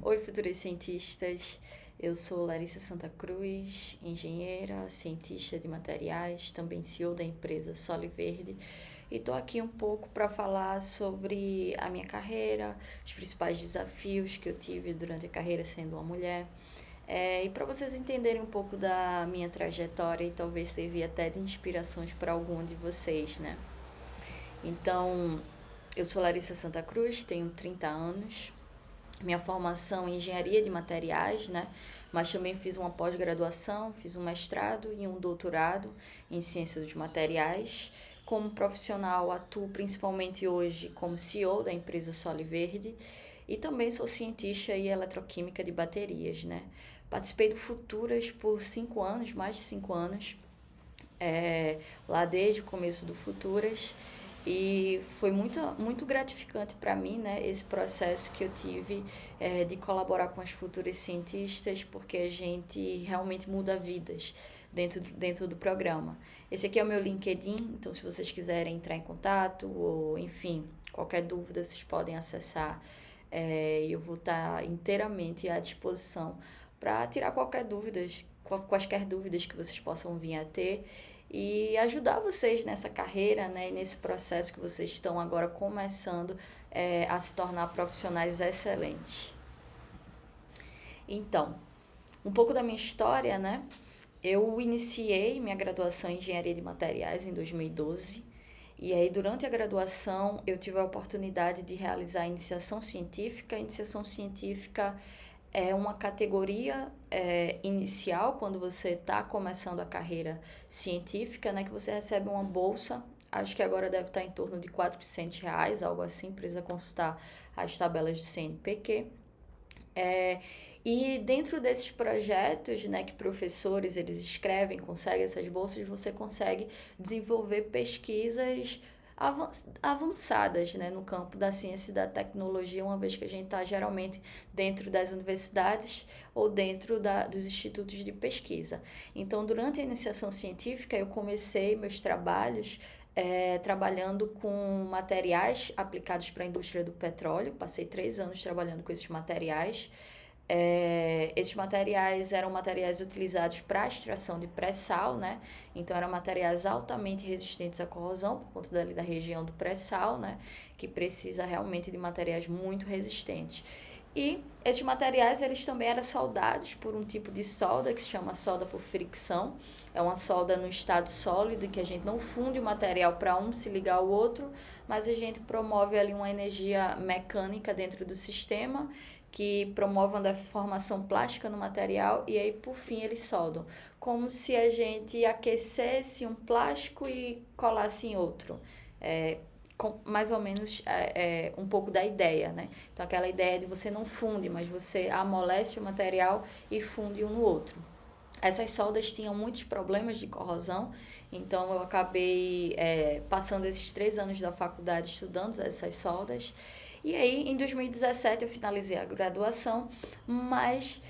Oi, futuros cientistas. Eu sou Larissa Santa Cruz, engenheira, cientista de materiais, também CEO da empresa Soli Verde, e estou aqui um pouco para falar sobre a minha carreira, os principais desafios que eu tive durante a carreira sendo uma mulher, e para vocês entenderem um pouco da minha trajetória e talvez servir até de inspirações para algum de vocês, né? Então, eu sou Larissa Santa Cruz, tenho 30 anos, minha formação em engenharia de materiais, né? Mas também fiz uma pós-graduação, fiz um mestrado e um doutorado em ciência dos materiais. Como profissional, atuo principalmente hoje como CEO da empresa Soli Verde e também sou cientista e eletroquímica de baterias, né? Participei do Futuras por 5 anos, mais de 5 anos, lá desde o começo do Futuras. E foi muito gratificante para mim, né, esse processo que eu tive de colaborar com as futuras cientistas, porque a gente realmente muda vidas dentro do programa. Esse aqui é o meu LinkedIn, então se vocês quiserem entrar em contato ou, enfim, qualquer dúvida, vocês podem acessar. Eu vou estar inteiramente à disposição para tirar quaisquer dúvidas que vocês possam vir a ter e ajudar vocês nessa carreira, né, e nesse processo que vocês estão agora começando a se tornar profissionais excelentes. Então, um pouco da minha história, né? Eu iniciei minha graduação em Engenharia de Materiais em 2012. E aí, durante a graduação, eu tive a oportunidade de realizar a iniciação científica. A iniciação científica é uma categoria inicial, quando você está começando a carreira científica, né, que você recebe uma bolsa. Acho que agora deve estar em torno de R$ 400, algo assim, precisa consultar as tabelas de CNPq. É, e dentro desses projetos, né, que professores eles escrevem, conseguem essas bolsas, você consegue desenvolver pesquisas avançadas, né, no campo da ciência e da tecnologia, uma vez que a gente está geralmente dentro das universidades ou dentro dos institutos de pesquisa. Então, durante a iniciação científica, eu comecei meus trabalhos trabalhando com materiais aplicados para a indústria do petróleo. Passei 3 anos trabalhando com esses materiais. Esses materiais eram materiais utilizados para a extração de pré-sal, né? Então eram materiais altamente resistentes à corrosão por conta da região do pré-sal, né? Que precisa realmente de materiais muito resistentes. E esses materiais eles também eram soldados por um tipo de solda que se chama solda por fricção. É uma solda no estado sólido, em que a gente não funde o material para um se ligar ao outro, mas a gente promove ali uma energia mecânica dentro do sistema que promove uma deformação plástica no material e aí por fim eles soldam, como se a gente aquecesse um plástico e colasse em outro. É, mais ou menos um pouco da ideia, né? Então aquela ideia de você não funde, mas você amolece o material e funde um no outro. Essas soldas tinham muitos problemas de corrosão, então eu acabei passando esses 3 anos da faculdade estudando essas soldas. E aí, em 2017, eu finalizei a graduação, mas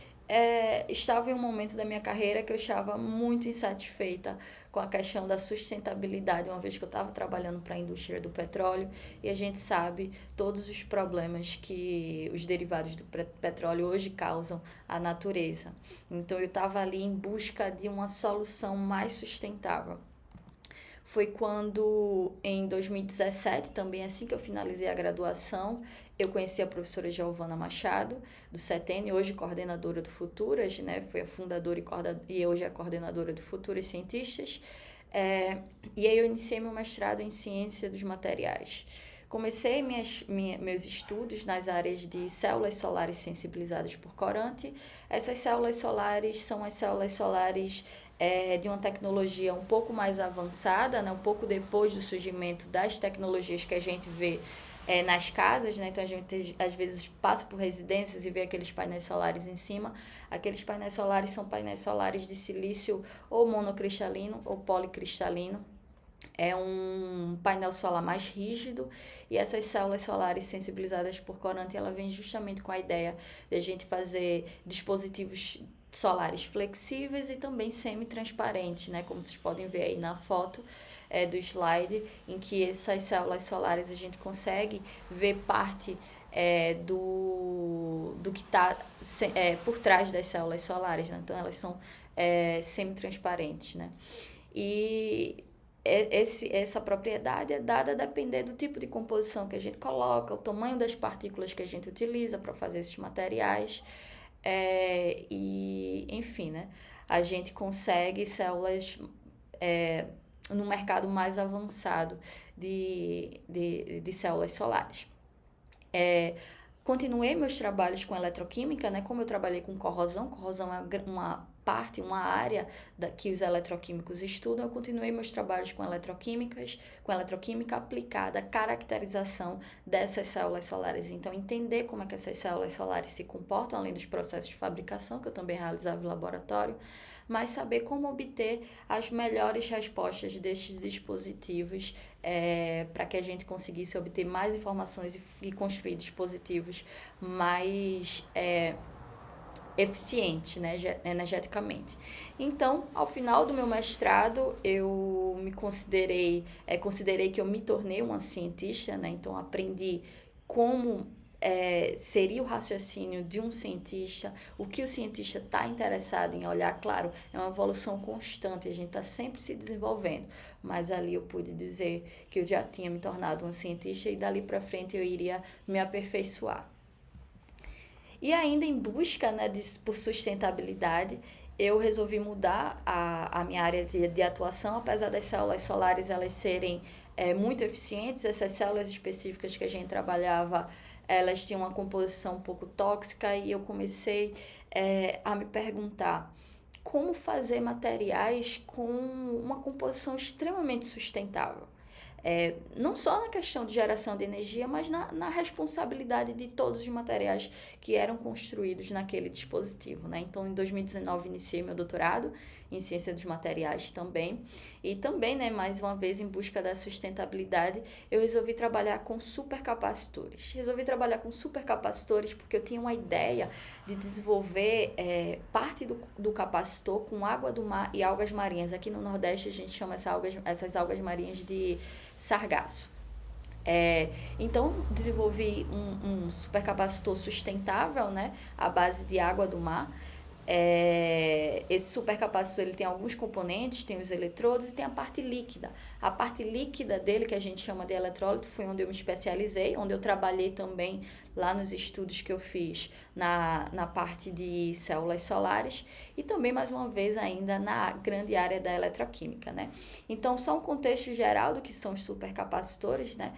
estava em um momento da minha carreira que eu estava muito insatisfeita com a questão da sustentabilidade, uma vez que eu estava trabalhando para a indústria do petróleo e a gente sabe todos os problemas que os derivados do petróleo hoje causam à natureza. Então eu estava ali em busca de uma solução mais sustentável. Foi quando, em 2017, também assim que eu finalizei a graduação, eu conheci a professora Giovana Machado, do CETENI, hoje coordenadora do Futuras, né? Foi a fundadora e hoje é a coordenadora do Futuras Cientistas. E aí eu iniciei meu mestrado em Ciência dos Materiais. Comecei meus estudos nas áreas de células solares sensibilizadas por corante. Essas células solares são as células solares de uma tecnologia um pouco mais avançada, né? Um pouco depois do surgimento das tecnologias que a gente vê nas casas, né? Então a gente às vezes passa por residências e vê aqueles painéis solares em cima. Aqueles painéis solares são painéis solares de silício ou monocristalino ou policristalino. É um painel solar mais rígido e essas células solares sensibilizadas por corante, ela vem justamente com a ideia de a gente fazer dispositivos solares flexíveis e também semi-transparentes, né? Como vocês podem ver aí na foto do slide, em que essas células solares a gente consegue ver parte do do que está por trás das células solares, né? Então, elas são semi-transparentes, né? E essa propriedade é dada a depender do tipo de composição que a gente coloca, o tamanho das partículas que a gente utiliza para fazer esses materiais, e enfim, né? A gente consegue células no mercado mais avançado de células solares. Continuei meus trabalhos com eletroquímica, né? Como eu trabalhei com corrosão é uma área que os eletroquímicos estudam, eu continuei meus trabalhos com eletroquímica aplicada à caracterização dessas células solares. Então, entender como é que essas células solares se comportam, além dos processos de fabricação, que eu também realizava em laboratório, mas saber como obter as melhores respostas destes dispositivos para que a gente conseguisse obter mais informações e construir dispositivos mais eficientes, né, energeticamente. Então, ao final do meu mestrado, eu me considerei que eu me tornei uma cientista, né? Então, aprendi como seria o raciocínio de um cientista, o que o cientista está interessado em olhar. Claro, é uma evolução constante, a gente está sempre se desenvolvendo, mas ali eu pude dizer que eu já tinha me tornado uma cientista e dali para frente eu iria me aperfeiçoar. E ainda em busca, né, por sustentabilidade, eu resolvi mudar a minha área de atuação, apesar das células solares elas serem muito eficientes. Essas células específicas que a gente trabalhava, elas tinham uma composição um pouco tóxica, e eu comecei a me perguntar como fazer materiais com uma composição extremamente sustentável. Não só na questão de geração de energia, mas na responsabilidade de todos os materiais que eram construídos naquele dispositivo, né? Então, em 2019, iniciei meu doutorado em ciência dos materiais também. E também, né, mais uma vez, em busca da sustentabilidade, eu resolvi trabalhar com supercapacitores. Porque eu tinha uma ideia de desenvolver parte do capacitor com água do mar e algas marinhas. Aqui no Nordeste, a gente chama essas algas marinhas de sargaço. Então, desenvolvi um supercapacitor sustentável, né, à base de água do mar. Esse supercapacitor ele tem alguns componentes, tem os eletrodos e tem a parte líquida. A parte líquida dele, que a gente chama de eletrólito, foi onde eu me especializei, onde eu trabalhei também lá nos estudos que eu fiz na parte de células solares e também, mais uma vez, ainda na grande área da eletroquímica, né? Então, só um contexto geral do que são os supercapacitores, né?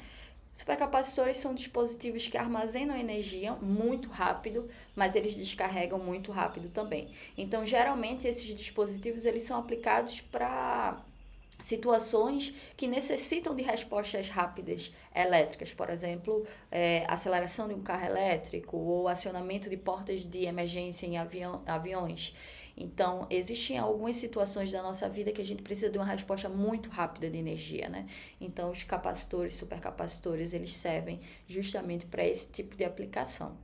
Supercapacitores são dispositivos que armazenam energia muito rápido, mas eles descarregam muito rápido também. Então, geralmente, esses dispositivos eles são aplicados para situações que necessitam de respostas rápidas elétricas, por exemplo, aceleração de um carro elétrico ou acionamento de portas de emergência em aviões. Então, existem algumas situações da nossa vida que a gente precisa de uma resposta muito rápida de energia, né? Então, os capacitores, supercapacitores, eles servem justamente para esse tipo de aplicação.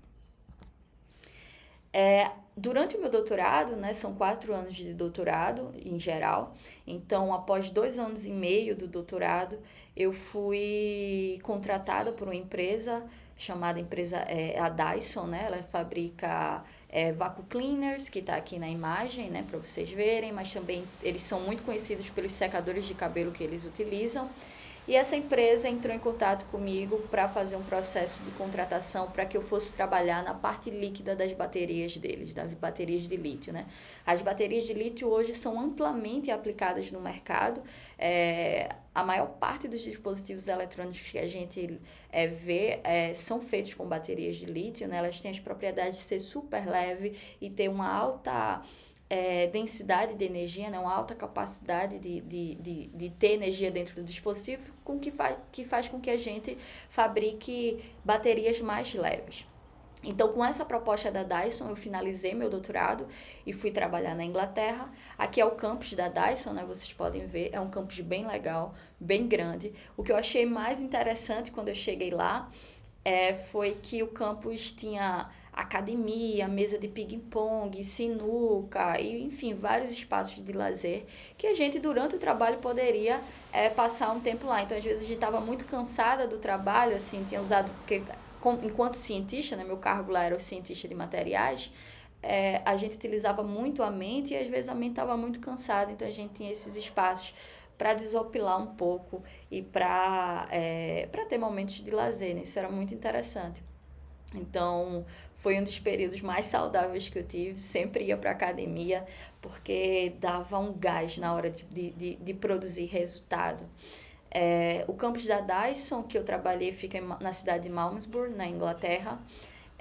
Durante o meu doutorado, né, são 4 anos de doutorado em geral, então após 2 anos e meio do doutorado, eu fui contratada por uma empresa chamada a Dyson, né? Ela fabrica vacuum cleaners, que está aqui na imagem, né, para vocês verem, mas também eles são muito conhecidos pelos secadores de cabelo que eles utilizam. E essa empresa entrou em contato comigo para fazer um processo de contratação para que eu fosse trabalhar na parte líquida das baterias deles, das baterias de lítio, né? As baterias de lítio hoje são amplamente aplicadas no mercado. A maior parte dos dispositivos eletrônicos que a gente vê são feitos com baterias de lítio, né? Elas têm as propriedades de ser super leve e ter uma alta densidade de energia, né? Uma alta capacidade de ter energia dentro do dispositivo, que faz com que a gente fabrique baterias mais leves. Então, com essa proposta da Dyson, eu finalizei meu doutorado e fui trabalhar na Inglaterra. Aqui é o campus da Dyson, né? Vocês podem ver, é um campus bem legal, bem grande. O que eu achei mais interessante quando eu cheguei lá foi que o campus tinha academia, mesa de ping-pong, sinuca, e, enfim, vários espaços de lazer que a gente, durante o trabalho, poderia passar um tempo lá. Então, às vezes, a gente estava muito cansada do trabalho, assim, tinha usado... Porque enquanto cientista, né, meu cargo lá era o cientista de materiais, a gente utilizava muito a mente e às vezes a mente estava muito cansada, então a gente tinha esses espaços para desopilar um pouco e para ter momentos de lazer, né? Isso era muito interessante. Então, foi um dos períodos mais saudáveis que eu tive. Sempre ia para academia, porque dava um gás na hora de produzir resultado. O campus da Dyson, que eu trabalhei, fica na cidade de Malmesbury, na Inglaterra.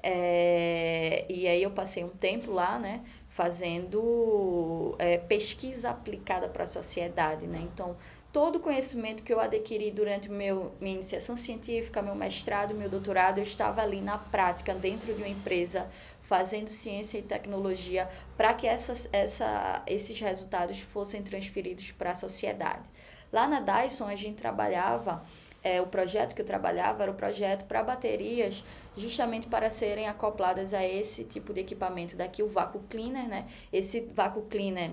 E aí eu passei um tempo lá, né, fazendo pesquisa aplicada para a sociedade, né? Então, todo o conhecimento que eu adquiri durante minha iniciação científica, meu mestrado, meu doutorado, eu estava ali na prática, dentro de uma empresa, fazendo ciência e tecnologia para que esses resultados fossem transferidos para a sociedade. Lá na Dyson, a gente trabalhava, o projeto que eu trabalhava era o projeto para baterias, justamente para serem acopladas a esse tipo de equipamento daqui, o vácuo cleaner, né? Esse vácuo cleaner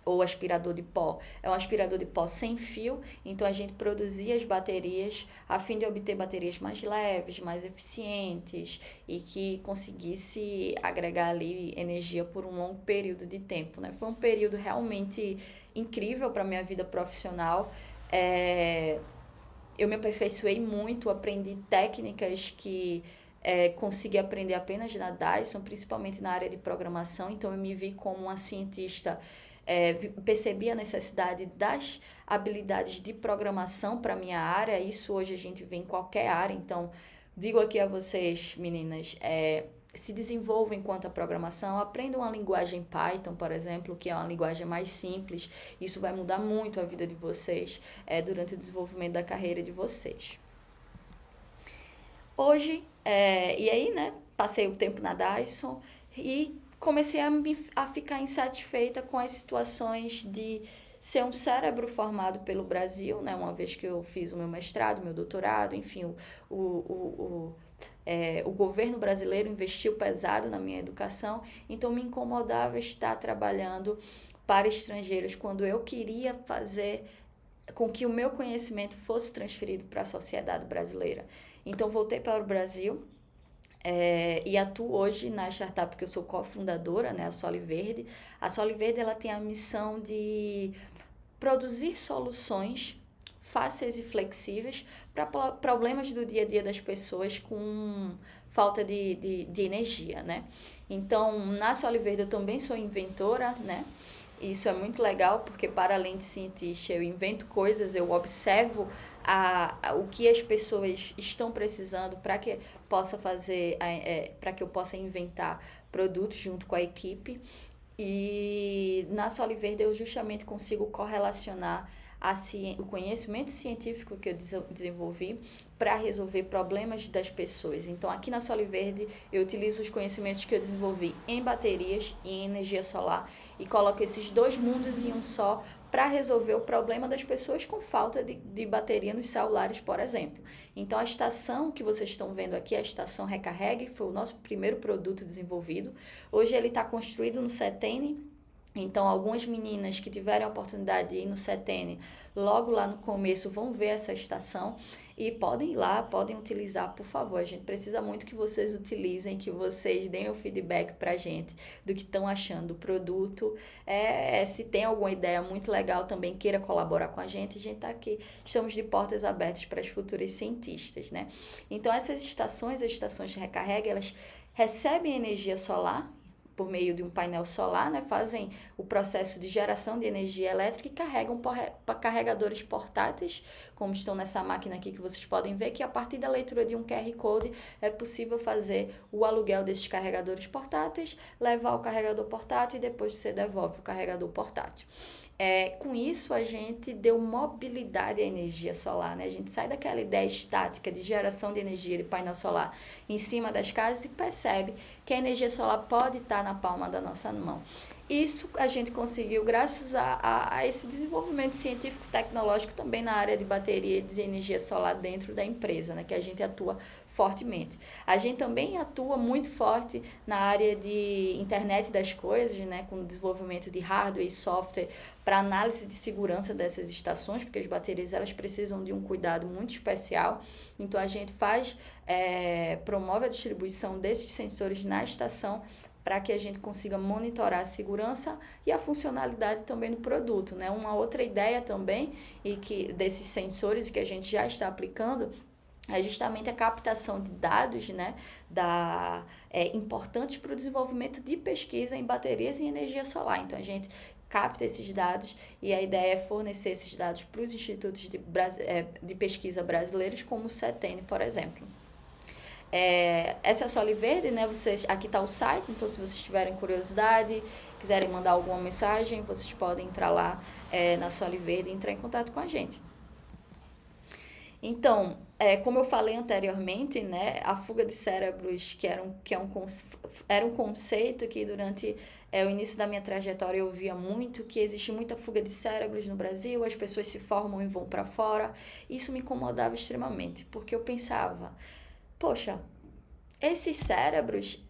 ou aspirador de pó, é um aspirador de pó sem fio, então a gente produzia as baterias a fim de obter baterias mais leves, mais eficientes e que conseguisse agregar ali energia por um longo período de tempo, né? Foi um período realmente incrível para a minha vida profissional. Eu me aperfeiçoei muito, aprendi técnicas que consegui aprender apenas na Dyson, principalmente na área de programação, então eu me vi como uma cientista, percebi a necessidade das habilidades de programação para a minha área. Isso hoje a gente vê em qualquer área, então digo aqui a vocês, meninas, se desenvolvam enquanto a programação, aprendam a linguagem Python, por exemplo, que é uma linguagem mais simples. Isso vai mudar muito a vida de vocês durante o desenvolvimento da carreira de vocês. Hoje, e aí, né, passei o tempo na Dyson e comecei a ficar insatisfeita com as situações de ser um cérebro formado pelo Brasil, né, uma vez que eu fiz o meu mestrado, meu doutorado, enfim, o governo brasileiro investiu pesado na minha educação, então me incomodava estar trabalhando para estrangeiros quando eu queria fazer com que o meu conhecimento fosse transferido para a sociedade brasileira. Então voltei para o Brasil e atuo hoje na startup que eu sou cofundadora, né, a Soli Verde. A Soli Verde ela tem a missão de produzir soluções fáceis e flexíveis para problemas do dia a dia das pessoas com falta de energia, né? Então, na Soli Verde eu também sou inventora, né? Isso é muito legal porque, para além de cientista, eu invento coisas, eu observo o que as pessoas estão precisando para que possa para que eu possa inventar produtos junto com a equipe. E na Soli Verde eu justamente consigo correlacionar o conhecimento científico que eu desenvolvi para resolver problemas das pessoas. Então, aqui na Soli Verde, eu utilizo os conhecimentos que eu desenvolvi em baterias e em energia solar e coloco esses dois mundos em um só para resolver o problema das pessoas com falta de bateria nos celulares, por exemplo. Então, a estação que vocês estão vendo aqui, a estação Recarregue, foi o nosso primeiro produto desenvolvido. Hoje ele está construído no Setene. Então, algumas meninas que tiverem a oportunidade de ir no Setene, logo lá no começo, vão ver essa estação e podem ir lá, podem utilizar, por favor. A gente precisa muito que vocês utilizem, que vocês deem o feedback pra gente do que estão achando do produto. Se tem alguma ideia muito legal também, queira colaborar com a gente tá aqui. Estamos de portas abertas para as futuras cientistas, né? Então, essas estações, as estações de recarrega, elas recebem energia solar por meio de um painel solar, né, fazem o processo de geração de energia elétrica e carregam carregadores portáteis, como estão nessa máquina aqui que vocês podem ver, que a partir da leitura de um QR Code é possível fazer o aluguel desses carregadores portáteis, levar o carregador portátil e depois você devolve o carregador portátil. Com isso, a gente deu mobilidade à energia solar, né? A gente sai daquela ideia estática de geração de energia de painel solar em cima das casas e percebe que a energia solar pode estar na palma da nossa mão. Isso a gente conseguiu graças a esse desenvolvimento científico-tecnológico também na área de bateria de energia solar dentro da empresa, né, que a gente atua fortemente. A gente também atua muito forte na área de internet das coisas, né, com o desenvolvimento de hardware e software para análise de segurança dessas estações, porque as baterias elas precisam de um cuidado muito especial. Então a gente promove a distribuição desses sensores na estação para que a gente consiga monitorar a segurança e a funcionalidade também do produto, né? Uma outra ideia também e que desses sensores que a gente já está aplicando é justamente a captação de dados, né, importantes para o desenvolvimento de pesquisa em baterias e energia solar. Então, a gente capta esses dados e a ideia é fornecer esses dados para os institutos de pesquisa brasileiros, como o CETENI, por exemplo. Essa é a Soliverde, né? Aqui está o site, então se vocês tiverem curiosidade, quiserem mandar alguma mensagem, vocês podem entrar lá na Soliverde e entrar em contato com a gente. Então, como eu falei anteriormente, né, a fuga de cérebros, era um conceito que durante o início da minha trajetória eu via muito, que existe muita fuga de cérebros no Brasil, as pessoas se formam e vão para fora. Isso me incomodava extremamente, porque eu pensava, poxa, esses cérebros,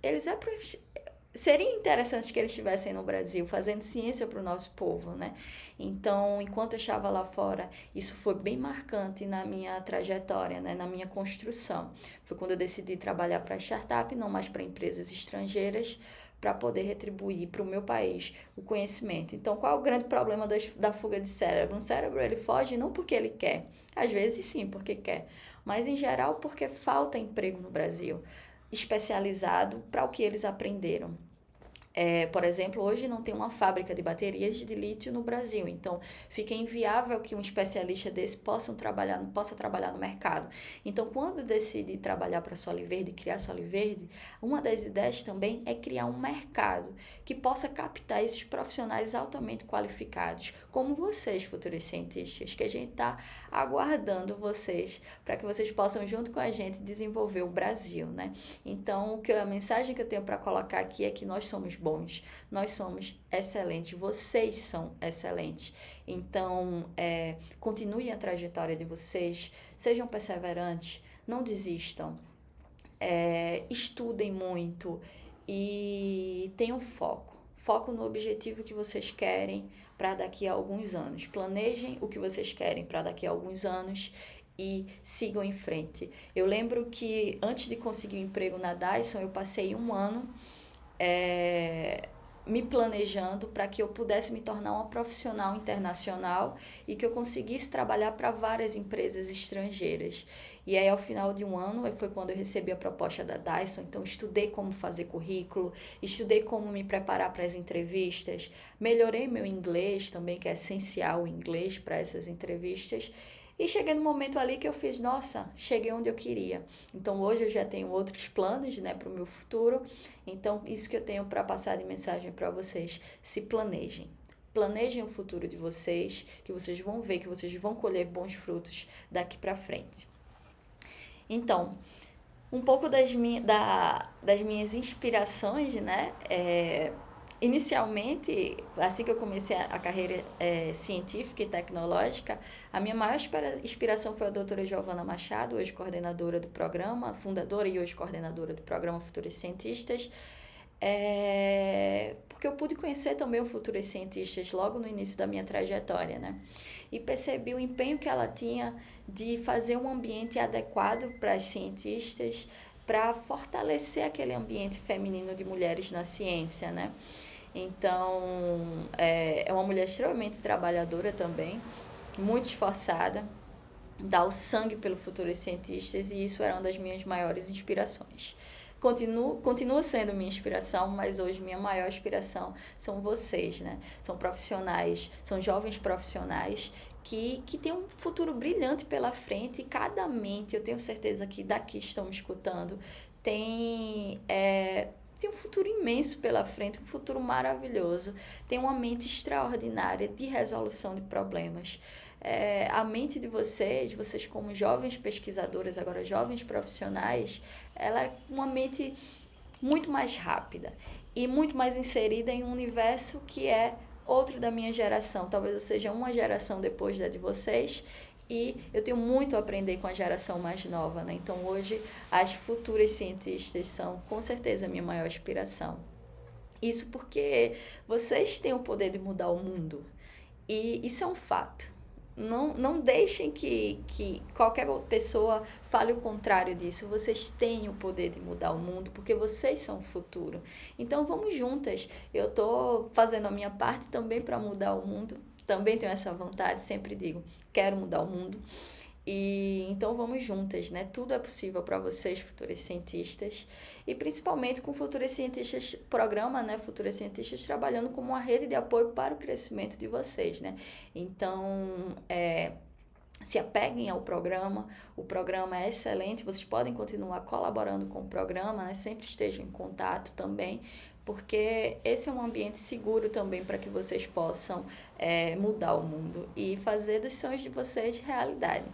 seria interessante que eles estivessem no Brasil, fazendo ciência para o nosso povo, né? Então, enquanto eu estava lá fora, isso foi bem marcante na minha trajetória, né? Na minha construção. Foi quando eu decidi trabalhar para startup, não mais para empresas estrangeiras, para poder retribuir para o meu país o conhecimento. Então, qual é o grande problema da fuga de cérebro? Um cérebro, ele foge não porque ele quer, às vezes sim, porque quer, mas em geral porque falta emprego no Brasil, especializado para o que eles aprenderam. Por exemplo, hoje não tem uma fábrica de baterias de lítio no Brasil, então fica inviável que um especialista desse possa trabalhar no mercado. Então, quando eu decidi trabalhar para a Soliverde, criar a Soliverde, uma das ideias também é criar um mercado que possa captar esses profissionais altamente qualificados, como vocês, futuros cientistas, que a gente está aguardando vocês, para que vocês possam, junto com a gente, desenvolver o Brasil, né? Então, a mensagem que eu tenho para colocar aqui é que nós somos bons, nós somos excelentes, vocês são excelentes. Então, continue a trajetória de vocês, sejam perseverantes, não desistam, estudem muito e tenham foco. Foco no objetivo que vocês querem para daqui a alguns anos. Planejem o que vocês querem para daqui a alguns anos e sigam em frente. Eu lembro que antes de conseguir um emprego na Dyson, eu passei um ano me planejando para que eu pudesse me tornar uma profissional internacional e que eu conseguisse trabalhar para várias empresas estrangeiras. E aí, ao final de um ano, foi quando eu recebi a proposta da Dyson, então estudei como fazer currículo, estudei como me preparar para as entrevistas, melhorei meu inglês também, que é essencial o inglês para essas entrevistas. E cheguei no momento ali que eu fiz, nossa, cheguei onde eu queria. Então, hoje eu já tenho outros planos, né, para o meu futuro. Então, isso que eu tenho para passar de mensagem para vocês, se planejem. Planejem o futuro de vocês, que vocês vão ver, que vocês vão colher bons frutos daqui para frente. Então, um pouco das minhas inspirações, né, inicialmente, assim que eu comecei a carreira científica e tecnológica, a minha maior inspiração foi a doutora Giovana Machado, hoje coordenadora do programa, fundadora e hoje coordenadora do programa Futuros Cientistas, porque eu pude conhecer também o Futuros Cientistas logo no início da minha trajetória, né? E percebi o empenho que ela tinha de fazer um ambiente adequado para as cientistas, para fortalecer aquele ambiente feminino de mulheres na ciência, né? Então, é uma mulher extremamente trabalhadora também, muito esforçada, dá o sangue pelo Futuros Cientistas e isso era uma das minhas maiores inspirações. Continua sendo minha inspiração, mas hoje minha maior inspiração são vocês, né? São profissionais, são jovens profissionais que têm um futuro brilhante pela frente e cada mente, eu tenho certeza que daqui estão me escutando, tem um futuro imenso pela frente, um futuro maravilhoso, tem uma mente extraordinária de resolução de problemas. A mente de vocês como jovens pesquisadoras, agora jovens profissionais, ela é uma mente muito mais rápida e muito mais inserida em um universo que é outro da minha geração. Talvez eu seja uma geração depois da de vocês, e eu tenho muito a aprender com a geração mais nova, né? Então hoje as futuras cientistas são com certeza a minha maior inspiração. Isso porque vocês têm o poder de mudar o mundo. E isso é um fato. Não deixem que qualquer pessoa fale o contrário disso. Vocês têm o poder de mudar o mundo, porque vocês são o futuro. Então vamos juntas. Eu estou fazendo a minha parte também para mudar o mundo. Também tenho essa vontade, sempre digo, quero mudar o mundo. E então vamos juntas, né? Tudo é possível para vocês, futuras cientistas, e principalmente com futuras cientistas, programa, né? Futuras cientistas trabalhando como uma rede de apoio para o crescimento de vocês, né? Então, se apeguem ao programa, o programa é excelente, vocês podem continuar colaborando com o programa, né? Sempre estejam em contato também, porque esse é um ambiente seguro também para que vocês possam mudar o mundo e fazer dos sonhos de vocês realidade.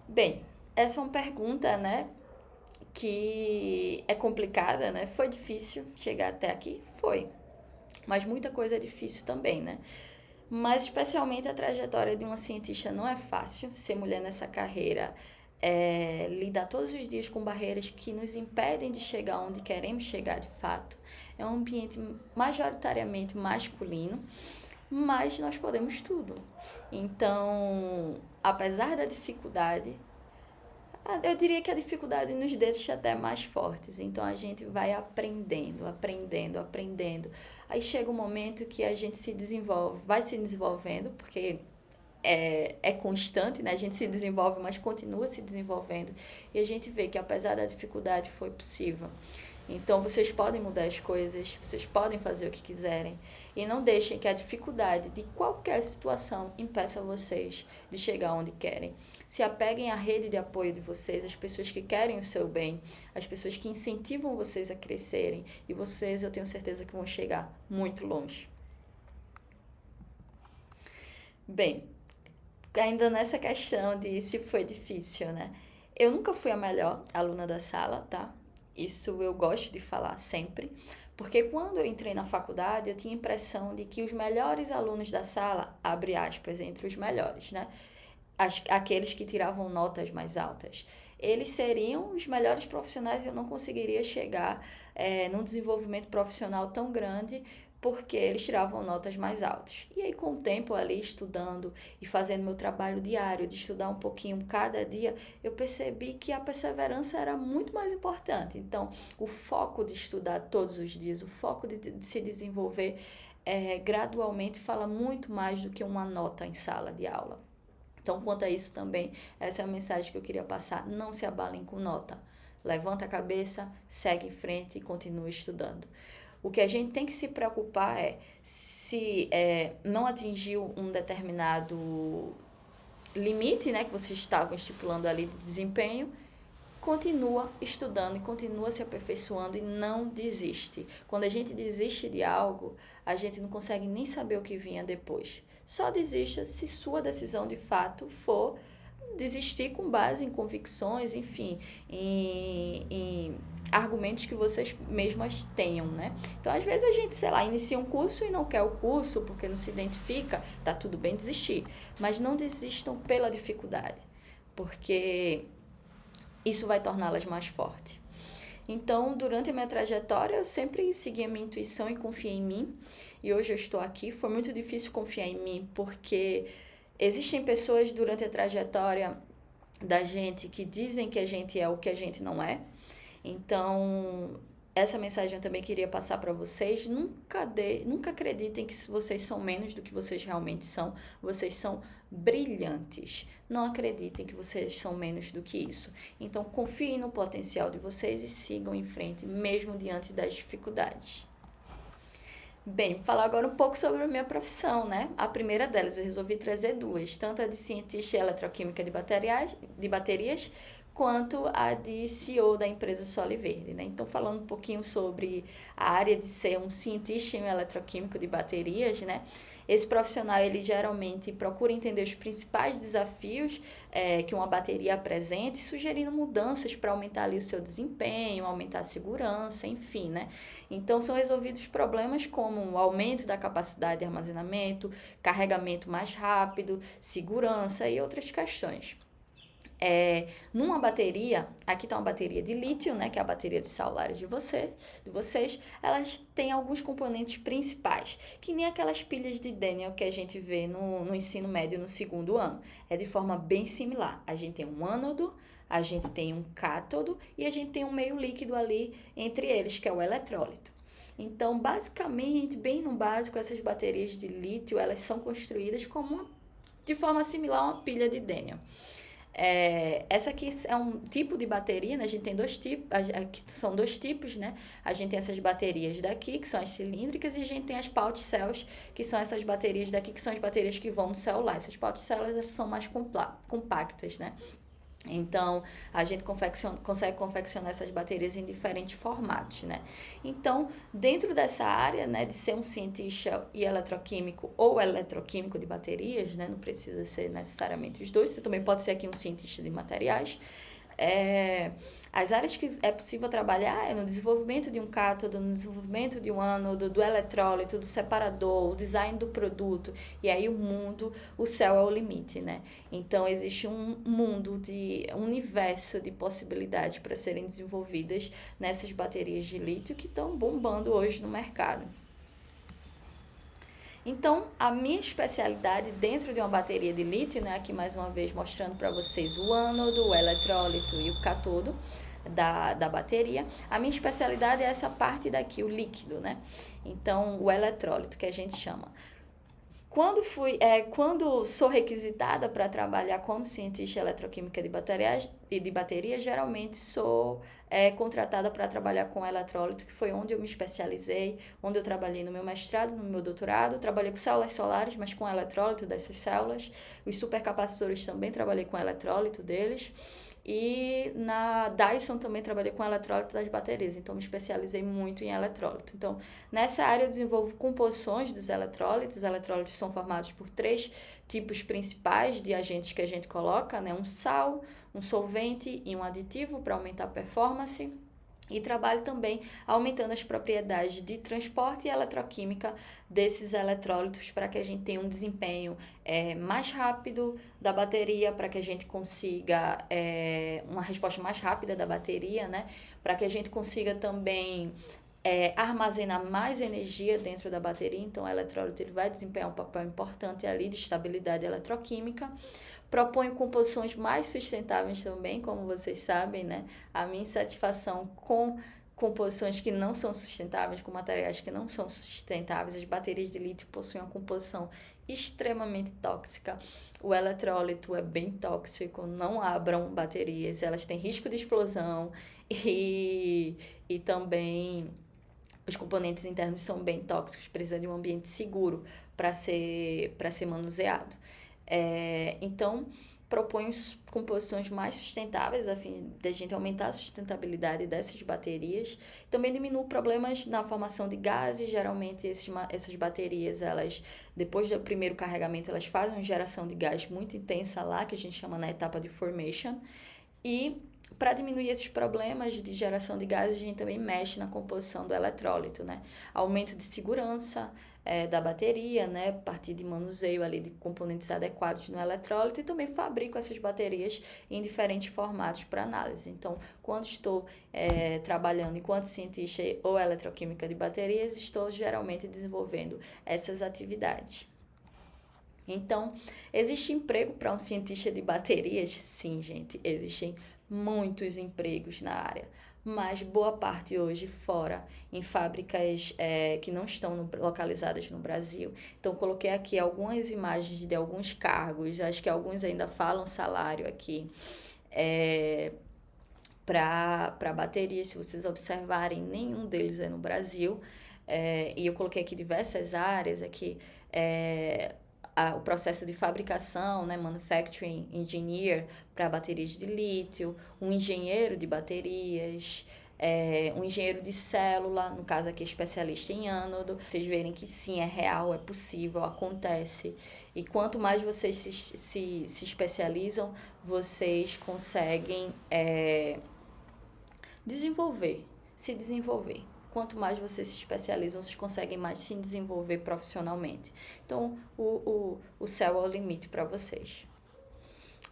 Bem, essa é uma pergunta, né, que é complicada, né? Foi difícil chegar até aqui? Foi. Mas muita coisa é difícil também, né? Mas especialmente a trajetória de uma cientista não é fácil. Ser mulher nessa carreira lidar todos os dias com barreiras que nos impedem de chegar onde queremos chegar de fato. É um ambiente majoritariamente masculino, mas nós podemos tudo. Então, apesar da dificuldade, eu diria que a dificuldade nos deixa até mais fortes. Então a gente vai aprendendo, aprendendo, aprendendo. Aí chega um momento que a gente se desenvolve, vai se desenvolvendo, porque é constante, né? A gente se desenvolve, mas continua se desenvolvendo. E a gente vê que apesar da dificuldade foi possível. Então vocês podem mudar as coisas, vocês podem fazer o que quiserem. E não deixem que a dificuldade de qualquer situação impeça vocês de chegar onde querem. Se apeguem à rede de apoio de vocês, às pessoas que querem o seu bem, às pessoas que incentivam vocês a crescerem. E vocês, eu tenho certeza que vão chegar muito longe. Bem, ainda nessa questão de se foi difícil, né? Eu nunca fui a melhor aluna da sala, tá? Isso eu gosto de falar sempre, porque quando eu entrei na faculdade, eu tinha a impressão de que os melhores alunos da sala, abre aspas, entre os melhores, né? Aqueles que tiravam notas mais altas, eles seriam os melhores profissionais e eu não conseguiria chegar num desenvolvimento profissional tão grande porque eles tiravam notas mais altas. E aí, com o tempo ali estudando e fazendo meu trabalho diário, de estudar um pouquinho cada dia, eu percebi que a perseverança era muito mais importante. Então, o foco de estudar todos os dias, o foco de se desenvolver gradualmente fala muito mais do que uma nota em sala de aula. Então, quanto a isso também, essa é a mensagem que eu queria passar. Não se abalem com nota. Levanta a cabeça, segue em frente e continue estudando. O que a gente tem que se preocupar se não atingiu um determinado limite, né, que vocês estavam estipulando ali de desempenho, continua estudando e continua se aperfeiçoando e não desiste. Quando a gente desiste de algo, a gente não consegue nem saber o que vinha depois. Só desista se sua decisão de fato for desistir com base em convicções, enfim, em argumentos que vocês mesmas tenham, né? Então, às vezes a gente, sei lá, inicia um curso e não quer o curso porque não se identifica, tá tudo bem desistir, mas não desistam pela dificuldade, porque isso vai torná-las mais fortes. Então, durante a minha trajetória, eu sempre segui a minha intuição e confiei em mim, e hoje eu estou aqui. Foi muito difícil confiar em mim, porque existem pessoas durante a trajetória da gente que dizem que a gente é o que a gente não é. Então, essa mensagem eu também queria passar para vocês. Nunca acreditem que vocês são menos do que vocês realmente são. Vocês são brilhantes. Não acreditem que vocês são menos do que isso. Então, confiem no potencial de vocês e sigam em frente, mesmo diante das dificuldades. Bem, vou falar agora um pouco sobre a minha profissão, né? A primeira delas, eu resolvi trazer duas, tanto a de cientista em eletroquímica de baterias, quanto a de CEO da empresa Soli Verde, né? Então, falando um pouquinho sobre a área de ser um cientista em eletroquímico de baterias, né? Esse profissional, ele geralmente procura entender os principais desafios que uma bateria apresenta e sugerindo mudanças para aumentar ali o seu desempenho, aumentar a segurança, enfim, né? Então, são resolvidos problemas como o aumento da capacidade de armazenamento, carregamento mais rápido, segurança e outras questões. Numa bateria, aqui está uma bateria de lítio, né, que é a bateria de celulares de vocês, elas têm alguns componentes principais, que nem aquelas pilhas de Daniel que a gente vê no ensino médio no segundo ano. É de forma bem similar. A gente tem um ânodo, a gente tem um cátodo e a gente tem um meio líquido ali entre eles, que é o eletrólito. Então, basicamente, bem no básico, essas baterias de lítio, elas são construídas de forma similar a uma pilha de Daniel. Essa aqui é um tipo de bateria, né? A gente tem dois tipos, aqui são dois tipos, né? A gente tem essas baterias daqui, que são as cilíndricas, e a gente tem as pouch cells, que são essas baterias daqui, que são as baterias que vão no celular. Essas pouch cells são mais compactas, né? Então, a gente consegue confeccionar essas baterias em diferentes formatos, né? Então, dentro dessa área, né, de ser um cientista e eletroquímico ou eletroquímico de baterias, né, não precisa ser necessariamente os dois, você também pode ser aqui um cientista de materiais. As áreas que é possível trabalhar é no desenvolvimento de um cátodo, no desenvolvimento de um ânodo, do eletrólito, do separador, o design do produto, e aí o céu é o limite, né? Então, existe um universo de possibilidades para serem desenvolvidas nessas baterias de lítio que estão bombando hoje no mercado. Então, a minha especialidade dentro de uma bateria de lítio, né, aqui mais uma vez mostrando para vocês o ânodo, o eletrólito e o cátodo da bateria, a minha especialidade é essa parte daqui, o líquido, né? Então, o eletrólito, que a gente chama. Quando sou requisitada para trabalhar como cientista eletroquímica de baterias, geralmente sou contratada para trabalhar com eletrólito, que foi onde eu me especializei, onde eu trabalhei no meu mestrado, no meu doutorado. Trabalhei com células solares, mas com eletrólito dessas células. Os supercapacitores também trabalhei com eletrólito deles. E na Dyson também trabalhei com eletrólito das baterias, então me especializei muito em eletrólito. Então, nessa área eu desenvolvo composições dos eletrólitos. Os eletrólitos são formados por 3 tipos principais de agentes que a gente coloca, né? Um sal, um solvente e um aditivo para aumentar a performance. E trabalho também aumentando as propriedades de transporte e eletroquímica desses eletrólitos para que a gente tenha um desempenho mais rápido da bateria, para que a gente consiga uma resposta mais rápida da bateria, né? Para que a gente consiga também armazenar mais energia dentro da bateria. Então, o eletrólito ele vai desempenhar um papel importante ali de estabilidade eletroquímica. Proponho composições mais sustentáveis também, como vocês sabem, né? A minha insatisfação com composições que não são sustentáveis, com materiais que não são sustentáveis. As baterias de lítio possuem uma composição extremamente tóxica. O eletrólito é bem tóxico, não abram baterias, elas têm risco de explosão e também os componentes internos são bem tóxicos, precisa de um ambiente seguro para ser manuseado. Então, proponho composições mais sustentáveis, a fim de a gente aumentar a sustentabilidade dessas baterias. Também diminuo problemas na formação de gases. Geralmente, essas baterias, elas, depois do primeiro carregamento, elas fazem uma geração de gás muito intensa lá, que a gente chama na etapa de formation. E para diminuir esses problemas de geração de gases, a gente também mexe na composição do eletrólito, né? Aumento de segurança da bateria, né? A partir de manuseio ali de componentes adequados no eletrólito, e também fabrico essas baterias em diferentes formatos para análise. Então, quando estou trabalhando enquanto cientista ou eletroquímica de baterias, estou geralmente desenvolvendo essas atividades. Então, existe emprego para um cientista de baterias? Sim, gente, existem muitos empregos na área, mas boa parte hoje fora, em fábricas que não estão localizadas no Brasil. Então, coloquei aqui algumas imagens de alguns cargos, acho que alguns ainda falam salário aqui, para baterias. Se vocês observarem, nenhum deles é no Brasil. E eu coloquei aqui diversas áreas aqui, o processo de fabricação, né, manufacturing engineer para baterias de lítio, um engenheiro de baterias, um engenheiro de célula, no caso aqui especialista em ânodo. Vocês verem que sim, é real, é possível, acontece. E quanto mais vocês se especializam, vocês conseguem se desenvolver. Quanto mais vocês se especializam, vocês conseguem mais se desenvolver profissionalmente. Então, o céu é o limite para vocês.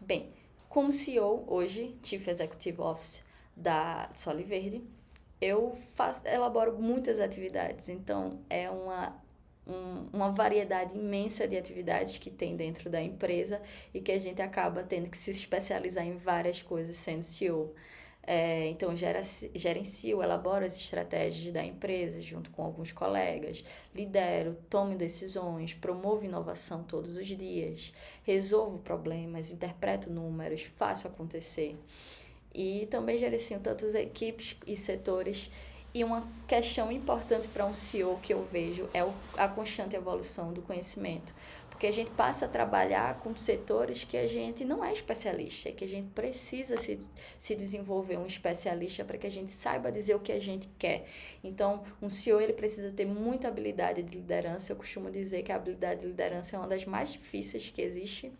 Bem, como CEO hoje, Chief Executive Officer da Soli Verde, eu elaboro muitas atividades. Então, é uma variedade imensa de atividades que tem dentro da empresa e que a gente acaba tendo que se especializar em várias coisas sendo CEO. Então, gerencio, elaboro as estratégias da empresa junto com alguns colegas, lidero, tomo decisões, promovo inovação todos os dias, resolvo problemas, interpreto números, faço acontecer. E também gerencio tantas equipes e setores. E uma questão importante para um CEO que eu vejo é a constante evolução do conhecimento. Porque a gente passa a trabalhar com setores que a gente não é especialista, que a gente precisa se desenvolver um especialista para que a gente saiba dizer o que a gente quer. Então, um CEO ele precisa ter muita habilidade de liderança. Eu costumo dizer que a habilidade de liderança é uma das mais difíceis que existe.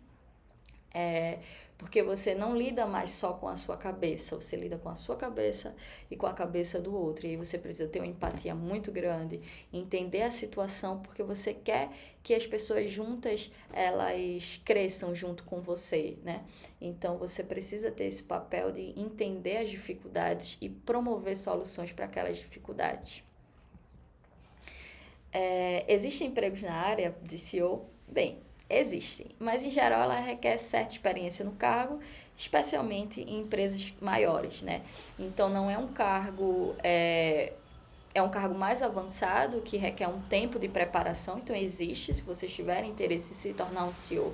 Porque você não lida mais só com a sua cabeça, você lida com a sua cabeça e com a cabeça do outro. E aí você precisa ter uma empatia muito grande, entender a situação, porque você quer que as pessoas juntas, elas cresçam junto com você, né? Então, você precisa ter esse papel de entender as dificuldades e promover soluções para aquelas dificuldades. Existem empregos na área de CEO? Bem, existem, mas em geral ela requer certa experiência no cargo, especialmente em empresas maiores, né? Então não é um cargo, é um cargo mais avançado que requer um tempo de preparação, então existe, se vocês tiverem interesse em se tornar um CEO,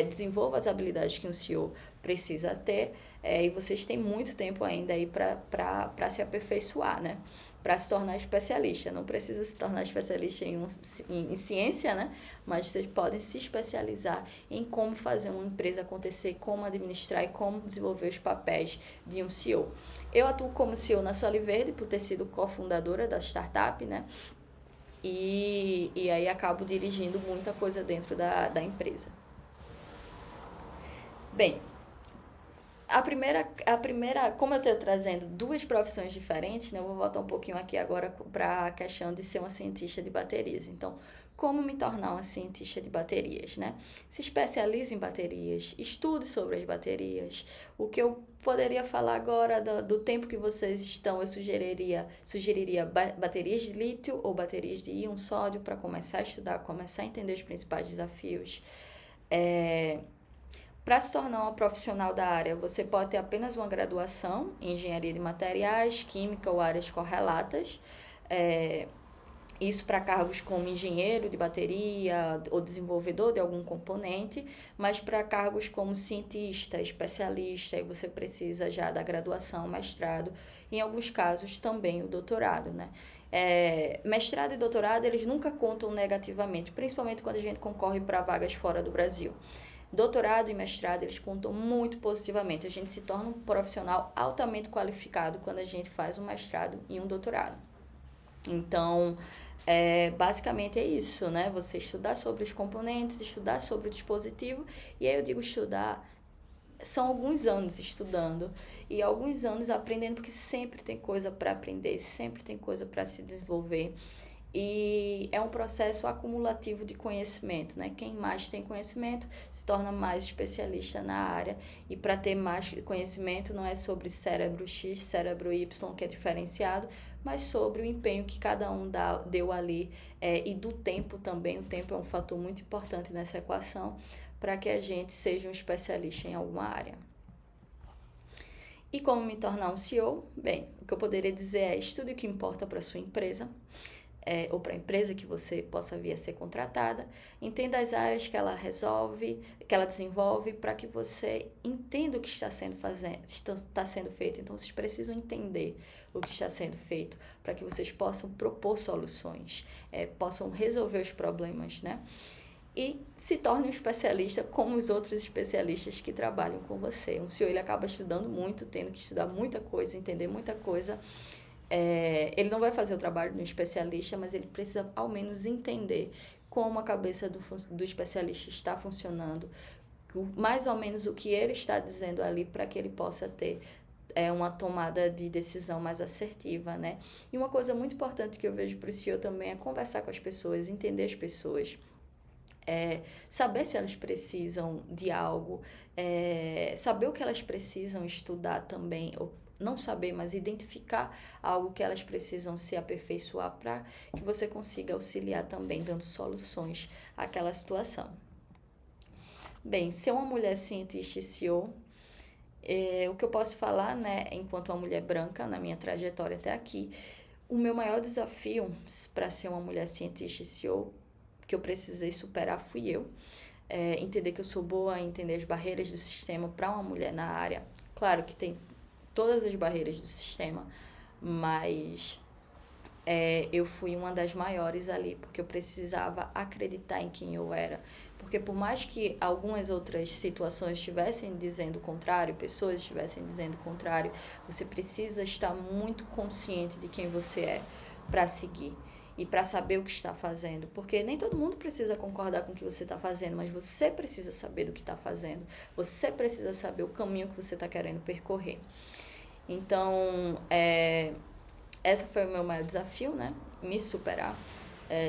desenvolva as habilidades que um CEO precisa ter, e vocês têm muito tempo ainda aí para se aperfeiçoar, né? Para se tornar especialista. Não precisa se tornar especialista em ciência, né? Mas vocês podem se especializar em como fazer uma empresa acontecer, como administrar e como desenvolver os papéis de um CEO. Eu atuo como CEO na Soli Verde por ter sido cofundadora da startup, né? E aí acabo dirigindo muita coisa dentro da empresa. Bem, a primeira, como eu estou trazendo duas profissões diferentes, né, eu vou voltar um pouquinho aqui agora para a questão de ser uma cientista de baterias. Então, como me tornar uma cientista de baterias, né? Se especialize em baterias, estude sobre as baterias. O que eu poderia falar agora do tempo que vocês estão, eu sugeriria baterias de lítio ou baterias de íon sódio para começar a estudar, começar a entender os principais desafios. Para se tornar uma profissional da área, você pode ter apenas uma graduação em engenharia de materiais, química ou áreas correlatas. Isso para cargos como engenheiro de bateria ou desenvolvedor de algum componente, mas para cargos como cientista, especialista, aí você precisa já da graduação, mestrado, em alguns casos também o doutorado, né? Mestrado e doutorado, eles nunca contam negativamente, principalmente quando a gente concorre para vagas fora do Brasil. Doutorado e mestrado, eles contam muito positivamente. A gente se torna um profissional altamente qualificado quando a gente faz um mestrado e um doutorado. Então, basicamente é isso, né? Você estudar sobre os componentes, estudar sobre o dispositivo. E aí eu digo estudar, são alguns anos estudando e alguns anos aprendendo, porque sempre tem coisa para aprender, sempre tem coisa para se desenvolver. E é um processo acumulativo de conhecimento, né? Quem mais tem conhecimento se torna mais especialista na área. E para ter mais conhecimento não é sobre cérebro X, cérebro Y, que é diferenciado, mas sobre o empenho que cada um deu ali, e do tempo também. O tempo é um fator muito importante nessa equação para que a gente seja um especialista em alguma área. E como me tornar um CEO? Bem, o que eu poderia dizer é estude o que importa para a sua empresa. Ou para a empresa que você possa vir a ser contratada, entenda as áreas que ela desenvolve para que você entenda o que está sendo feito. Então, vocês precisam entender o que está sendo feito para que vocês possam propor soluções, possam resolver os problemas, né? e se torne um especialista como os outros especialistas que trabalham com você. Um CEO, ele acaba estudando muito, tendo que estudar muita coisa, entender muita coisa. Ele não vai fazer o trabalho de um especialista, mas ele precisa ao menos entender como a cabeça do especialista está funcionando, mais ou menos o que ele está dizendo ali para que ele possa ter uma tomada de decisão mais assertiva, né? E uma coisa muito importante que eu vejo para o CEO também é conversar com as pessoas, entender as pessoas. Saber se elas precisam de algo, saber o que elas precisam estudar também, ou não saber, mas identificar algo que elas precisam se aperfeiçoar para que você consiga auxiliar também, dando soluções àquela situação. Bem, ser uma mulher cientista e CEO, o que eu posso falar, né, enquanto uma mulher branca, na minha trajetória até aqui, o meu maior desafio para ser uma mulher cientista e CEO que eu precisei superar fui eu. Entender que eu sou boa, entender as barreiras do sistema para uma mulher na área. Claro que tem todas as barreiras do sistema, mas eu fui uma das maiores ali, porque eu precisava acreditar em quem eu era. Porque por mais que algumas outras situações estivessem dizendo o contrário, pessoas estivessem dizendo o contrário, você precisa estar muito consciente de quem você é para seguir e para saber o que está fazendo, porque nem todo mundo precisa concordar com o que você está fazendo, mas você precisa saber do que está fazendo, você precisa saber o caminho que você está querendo percorrer. Então, esse foi o meu maior desafio, né? Me superar,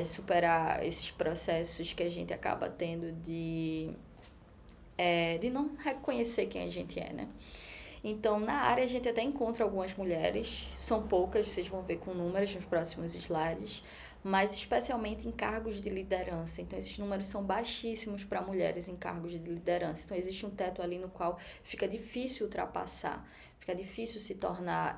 superar esses processos que a gente acaba tendo de não reconhecer quem a gente é, né? Então, na área, a gente até encontra algumas mulheres, são poucas, vocês vão ver com números nos próximos slides, mas especialmente em cargos de liderança. Então, esses números são baixíssimos para mulheres em cargos de liderança. Então, existe um teto ali no qual fica difícil ultrapassar, fica difícil se tornar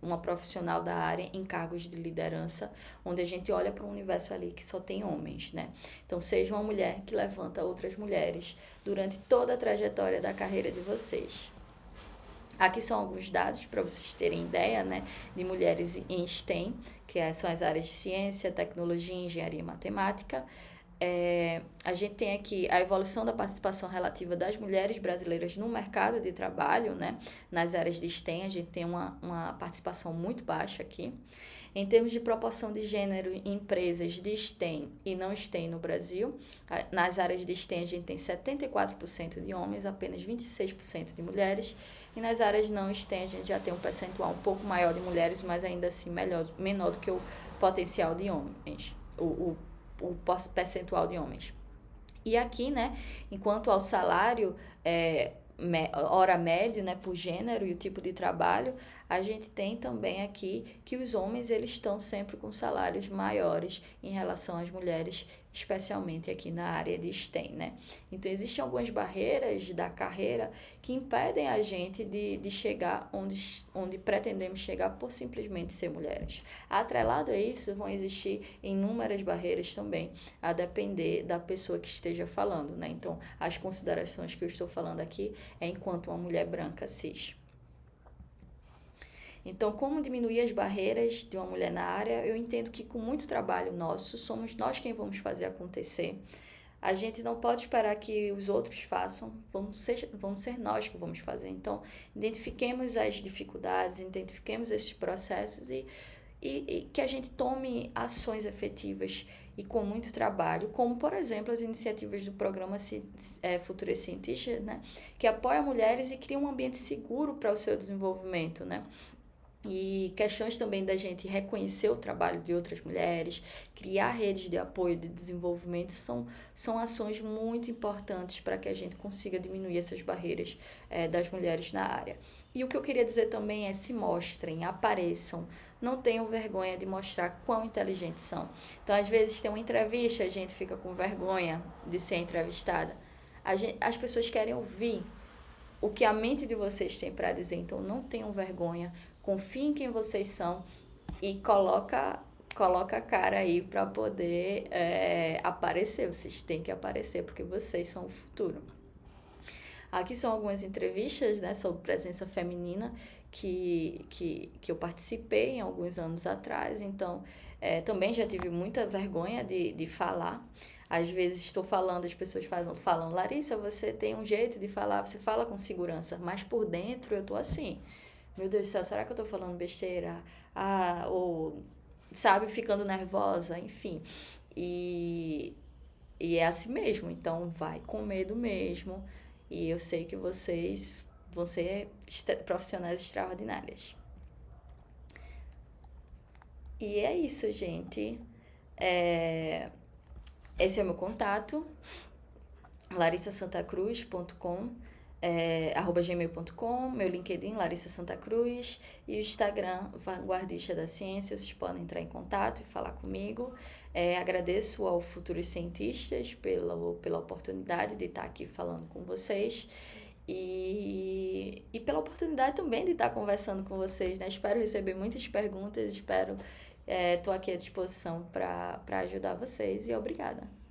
uma profissional da área em cargos de liderança, onde a gente olha para um universo ali que só tem homens, né? Então, seja uma mulher que levanta outras mulheres durante toda a trajetória da carreira de vocês. Aqui são alguns dados para vocês terem ideia, né, de mulheres em STEM, que são as áreas de ciência, tecnologia, engenharia e matemática. A gente tem aqui a evolução da participação relativa das mulheres brasileiras no mercado de trabalho, né? Nas áreas de STEM, a gente tem uma participação muito baixa aqui. Em termos de proporção de gênero em empresas de STEM e não STEM no Brasil, nas áreas de STEM a gente tem 74% de homens, apenas 26% de mulheres, e nas áreas não STEM a gente já tem um percentual um pouco maior de mulheres, mas ainda assim menor do que o potencial de homens, o percentual de homens. E aqui, né, enquanto ao salário, hora médio, né, por gênero e o tipo de trabalho, a gente tem também aqui que os homens eles estão sempre com salários maiores em relação às mulheres, especialmente aqui na área de STEM, né? Então, existem algumas barreiras da carreira que impedem a gente de chegar onde pretendemos chegar por simplesmente ser mulheres. Atrelado a isso, vão existir inúmeras barreiras também, a depender da pessoa que esteja falando, né? Então, as considerações que eu estou falando aqui é enquanto uma mulher branca cis. Então, como diminuir as barreiras de uma mulher na área? Eu entendo que com muito trabalho nosso, somos nós quem vamos fazer acontecer. A gente não pode esperar que os outros façam, vão ser nós que vamos fazer. Então, identifiquemos as dificuldades, identifiquemos esses processos e que a gente tome ações efetivas e com muito trabalho, como, por exemplo, as iniciativas do programa Future Cientistas, né, que apoia mulheres e cria um ambiente seguro para o seu desenvolvimento, né? E questões também da gente reconhecer o trabalho de outras mulheres, criar redes de apoio de desenvolvimento, são ações muito importantes para que a gente consiga diminuir essas barreiras das mulheres na área. E o que eu queria dizer também é: se mostrem, apareçam, não tenham vergonha de mostrar quão inteligentes são. Então, às vezes, tem uma entrevista, a gente fica com vergonha de ser entrevistada. As pessoas querem ouvir o que a mente de vocês tem para dizer, então não tenham vergonha, confiem em quem vocês são e coloca a cara aí para poder aparecer. Vocês têm que aparecer porque vocês são o futuro. Aqui são algumas entrevistas, né, sobre presença feminina que eu participei em alguns anos atrás, então também já tive muita vergonha de falar. Às vezes estou falando, as pessoas falam, Larissa, você tem um jeito de falar, você fala com segurança, mas por dentro eu tô assim, meu Deus do céu, será que eu tô falando besteira? Ou, sabe, ficando nervosa, enfim. E, e é assim mesmo, então vai com medo mesmo. E eu sei que vocês vão ser profissionais extraordinárias. E é isso, gente. É, Esse é o meu contato, larissasantacruz.com, @gmail.com, meu LinkedIn, Larissa Santa Cruz, e o Instagram, Vanguardista da Ciência. Vocês podem entrar em contato e falar comigo. Agradeço ao Futuros Cientistas pela oportunidade de estar aqui falando com vocês. E pela oportunidade também de estar conversando com vocês, né? Espero receber muitas perguntas, estou aqui à disposição para ajudar vocês e obrigada.